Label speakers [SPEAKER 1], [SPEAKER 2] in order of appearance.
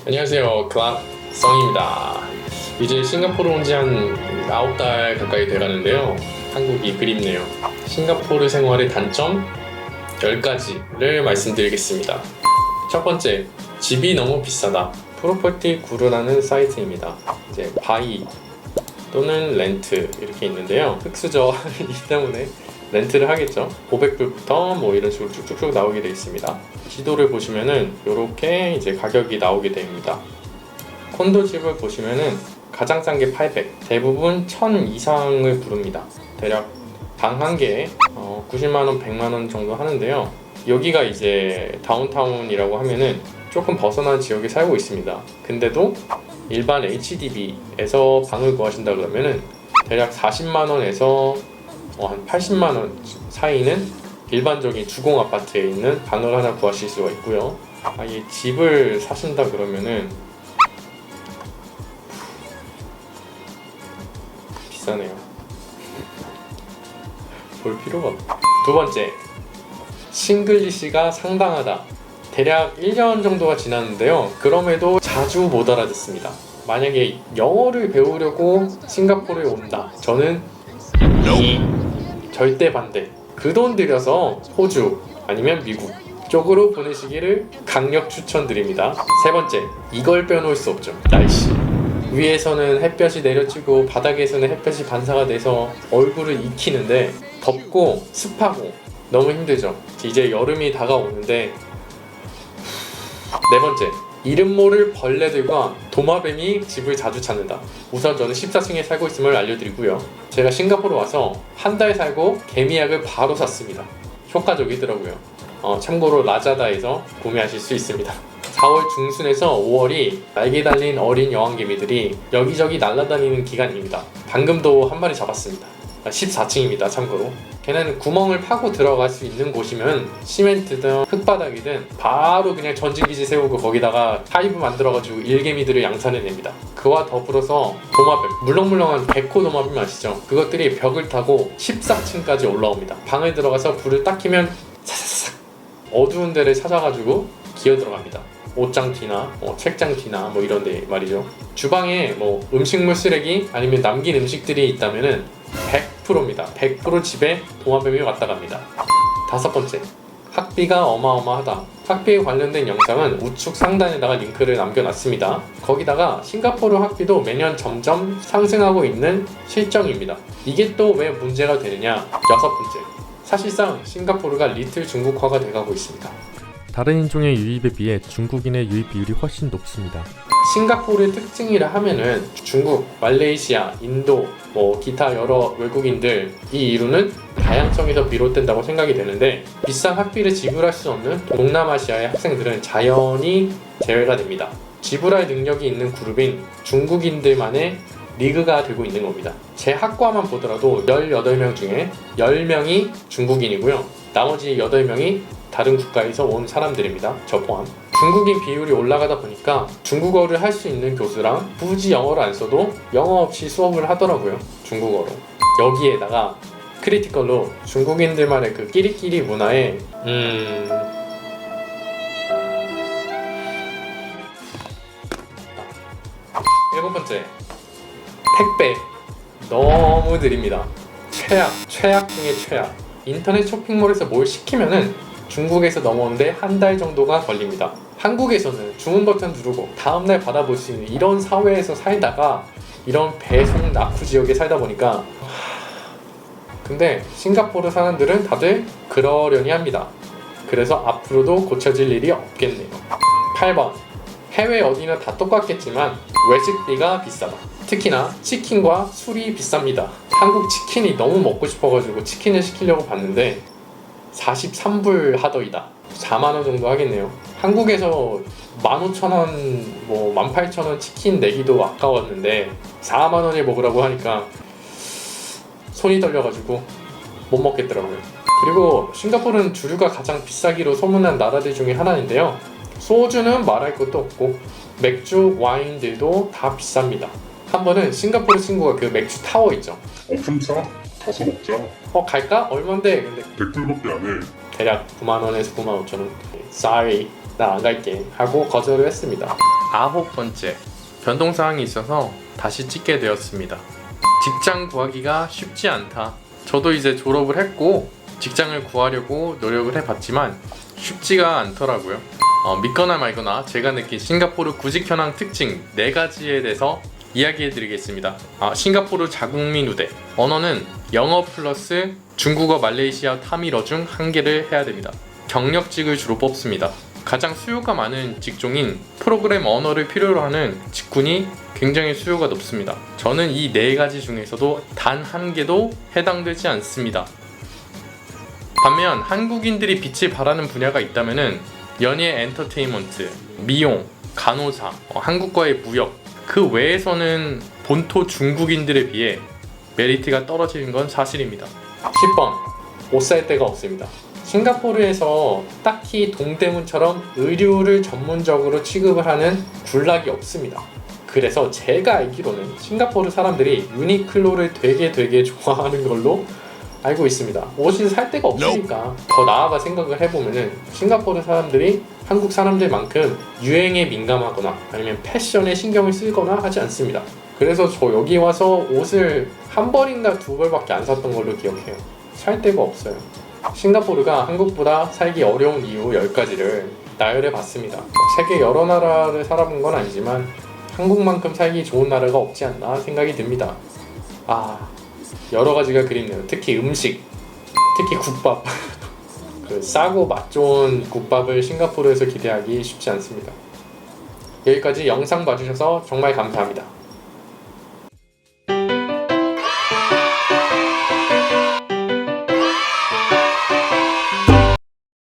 [SPEAKER 1] 안녕하세요. 글락성입니다. 이제 싱가포르 온 지 한 9달 가까이 돼가는데요. 한국이 그립네요. 싱가포르 생활의 단점 10가지를 말씀드리겠습니다. 첫 번째, 집이 너무 비싸다. 프로퍼티 구루라는 사이트입니다. 이제 바이 또는 렌트 이렇게 있는데요. 흑수저이기 때문에 렌트를 하겠죠. 500불부터 뭐 이런 식으로 쭉쭉쭉 나오게 되어 있습니다. 지도를 보시면은 이렇게 이제 가격이 나오게 됩니다. 콘도 집을 보시면은 가장 싼 게 800, 대부분 1000 이상을 부릅니다. 대략 방 한 개에 90만원, 100만원 정도 하는데요. 여기가 이제 다운타운이라고 하면은 조금 벗어난 지역에 살고 있습니다. 근데도 일반 HDB에서 방을 구하신다 그러면은 대략 40만원에서 한 80만원 사이는 일반적인 주공 아파트에 있는 방을 하나 구하실 수가 있고요. 아예 집을 사신다 그러면은 비싸네요. 볼 필요가 없다. 두 번째, 싱글리시가 상당하다. 대략 1년 정도가 지났는데요. 그럼에도 자주 못 알아듣습니다. 만약에 영어를 배우려고 싱가포르에 온다. 저는 절대 반대. 그 돈 들여서 호주 아니면 미국 쪽으로 보내시기를 강력 추천드립니다. 세 번째, 이걸 빼놓을 수 없죠. 날씨. 위에서는 햇볕이 내려지고 바닥에서는 햇볕이 반사가 돼서 얼굴을 익히는데 덥고 습하고 너무 힘들죠. 이제 여름이 다가오는데 네 번째, 이름 모를 벌레들과 도마뱀이 집을 자주 찾는다. 우선 저는 14층에 살고 있음을 알려드리고요. 제가 싱가포르 와서 한 달 살고 개미약을 바로 샀습니다. 효과적이더라고요. 참고로 라자다에서 구매하실 수 있습니다. 4월 중순에서 5월이 날개 달린 어린 여왕개미들이 여기저기 날아다니는 기간입니다. 방금도 한 마리 잡았습니다. 14층입니다. 참고로. 걔네는 구멍을 파고 들어갈 수 있는 곳이면 시멘트든 흙바닥이든 바로 그냥 전지기지 세우고 거기다가 하이브 만들어가지고 일개미들을 양산해냅니다. 그와 더불어서 도마뱀, 물렁물렁한 개코 도마뱀 아시죠? 그것들이 벽을 타고 14층까지 올라옵니다. 방에 들어가서 불을 딱 켜면 사사사삭 어두운 데를 찾아가지고 기어 들어갑니다. 옷장 뒤나 책장 뒤나 뭐 이런 데 말이죠. 주방에 뭐 음식물 쓰레기 아니면 남긴 음식들이 있다면은 100%입니다. 100% 집에 도마뱀이 왔다 갑니다. 다섯 번째, 학비가 어마어마하다. 학비에 관련된 영상은 우측 상단에다가 링크를 남겨놨습니다. 거기다가 싱가포르 학비도 매년 점점 상승하고 있는 실정입니다. 이게 또 왜 문제가 되느냐? 여섯 번째, 사실상 싱가포르가 리틀 중국화가 돼가고 있습니다.
[SPEAKER 2] 다른 인종의 유입에 비해 중국인의 유입 비율이 훨씬 높습니다.
[SPEAKER 1] 싱가포르의 특징이라 하면은 중국, 말레이시아, 인도, 뭐 기타 여러 외국인들 이 이루는 다양성에서 비롯된다고 생각이 되는데 비싼 학비를 지불할 수 없는 동남아시아의 학생들은 자연히 제외가 됩니다. 지불할 능력이 있는 그룹인 중국인들만의 리그가 되고 있는 겁니다. 제 학과만 보더라도 18명 중에 10명이 중국인이고요. 나머지 8명이 다른 국가에서 온 사람들입니다. 저 포함. 중국인 비율이 올라가다 보니까 중국어를 할 수 있는 교수랑 굳이 영어를 안 써도 영어 없이 수업을 하더라고요. 중국어로. 여기에다가 크리티컬로 중국인들만의 그 끼리끼리 문화에 일곱 번째, 택배 너무 느립니다. 최악 중에 최악. 인터넷 쇼핑몰에서 뭘 시키면은 중국에서 넘어오는데 한 달 정도가 걸립니다. 한국에서는 주문 버튼 누르고 다음날 받아볼 수 있는 이런 사회에서 살다가 이런 배송 낙후 지역에 살다 보니까 근데 싱가포르 사람들은 다들 그러려니 합니다. 그래서 앞으로도 고쳐질 일이 없겠네요. 8번, 해외 어디나 다 똑같겠지만 외식비가 비싸다. 특히나 치킨과 술이 비쌉니다. 한국 치킨이 너무 먹고 싶어가지고 치킨을 시키려고 봤는데 43불 하더이다. 4만원 정도 하겠네요. 한국에서 15,000원, 뭐 18,000원 치킨 내기도 아까웠는데 4만원에 먹으라고 하니까 손이 떨려가지고 못 먹겠더라고요. 그리고 싱가포르는 주류가 가장 비싸기로 소문난 나라들 중에 하나인데요. 소주는 말할 것도 없고 맥주, 와인들도 다 비쌉니다. 한 번은 싱가포르 친구가 그 맥주 타워 있죠.
[SPEAKER 3] 품사? 가서 먹자.
[SPEAKER 1] 갈까? 얼만데? 근데
[SPEAKER 3] 100불밖에 안 해.
[SPEAKER 1] 대략 9만원에서 95,000원. Sorry, 나 안 갈게 하고 거절을 했습니다. 9번째, 변동사항이 있어서 다시 찍게 되었습니다. 직장 구하기가 쉽지 않다. 저도 이제 졸업을 했고 직장을 구하려고 노력을 해봤지만 쉽지가 않더라고요. 믿거나 말거나 제가 느낀 싱가포르 구직 현황 특징 4가지에 대해서 이야기해드리겠습니다. 싱가포르 자국민 우대. 언어는 영어 플러스 중국어, 말레이시아, 타밀어 중 1개를 해야 됩니다. 경력직을 주로 뽑습니다. 가장 수요가 많은 직종인 프로그램 언어를 필요로 하는 직군이 굉장히 수요가 높습니다. 저는 이 4가지 중에서도 단 1개도 해당되지 않습니다. 반면 한국인들이 빛을 발하는 분야가 있다면 연예, 엔터테인먼트, 미용, 간호사, 한국과의 무역, 그 외에서는 본토 중국인들에 비해 메리트가 떨어지는 건 사실입니다. 10번, 옷 살 데가 없습니다. 싱가포르에서 딱히 동대문처럼 의류를 전문적으로 취급을 하는 군락이 없습니다. 그래서 제가 알기로는 싱가포르 사람들이 유니클로를 되게 좋아하는 걸로 알고 있습니다. 옷을 살 데가 없으니까. 더 나아가 생각을 해보면은 싱가포르 사람들이 한국 사람들만큼 유행에 민감하거나 아니면 패션에 신경을 쓰거나 하지 않습니다. 그래서 저 여기 와서 옷을 한 벌인가 2벌밖에 안 샀던 걸로 기억해요. 살 데가 없어요. 싱가포르가 한국보다 살기 어려운 이유 10가지를 나열해 봤습니다. 세계 여러 나라를 살아본 건 아니지만 한국만큼 살기 좋은 나라가 없지 않나 생각이 듭니다. 여러 가지가 그립네요. 특히 음식, 특히 국밥. 그 싸고 맛 좋은 국밥을 싱가포르에서 기대하기 쉽지 않습니다. 여기까지 영상 봐주셔서 정말 감사합니다.